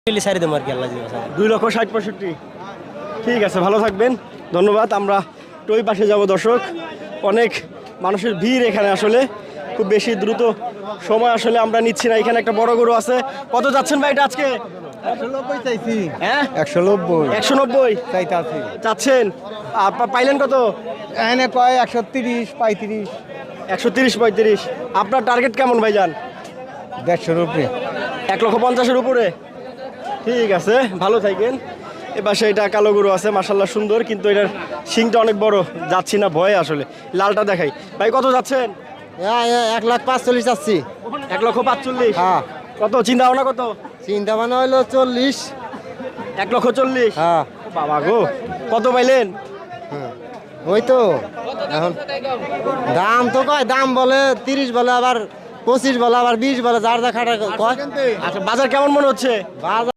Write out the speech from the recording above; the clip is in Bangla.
সারি দেবো আর কি আল্লাহ 2,60,65,000। ঠিক আছে, ভালো থাকবেন, ধন্যবাদ। আমরা ওই পাশে যাব দর্শক, অনেক মানুষের ভিড় এখানে, আসলে খুব বেশি দ্রুত সময় আসলে আমরা নিচ্ছি না। এখানে একটা বড় গরু আছে, কত যাচ্ছেন ভাই এটা আজকে? 190 চাইছি। হ্যাঁ 190 190 চাইতে আছি। চাচ্ছেন, পাইলেন কত? এখানে কয় 130 35 130-35। আপনার টার্গেট কেমন ভাইজান? 150 উপরে। 1,50,000-এর উপরে। ঠিক আছে, ভালো থাকেন। এবার সেইটা কালো গরু আছে, মাশাল্লাহ সুন্দর, কিন্তু এটার শিংটা অনেক বড়, যাচ্ছি না ভয়ে আসলে। লালটা দেখাই ভাই, কত যাচ্ছেন? 1,45,000 চাচ্ছি। 1,45,000। হ্যাঁ। কত চিন্তা ভাবনা কত? চিন্তা ভাবনা হইলো 40। 1,40,000। হ্যাঁ। বাবা গো, কত পাইলেন? ওই তো এখন দাম তো কয়, দাম বলে 30, বলে আবার 25, বলে আবার 20, বলে যার যা খাটা কয়। আচ্ছা, বাজার কেমন মনে হচ্ছে? বাজার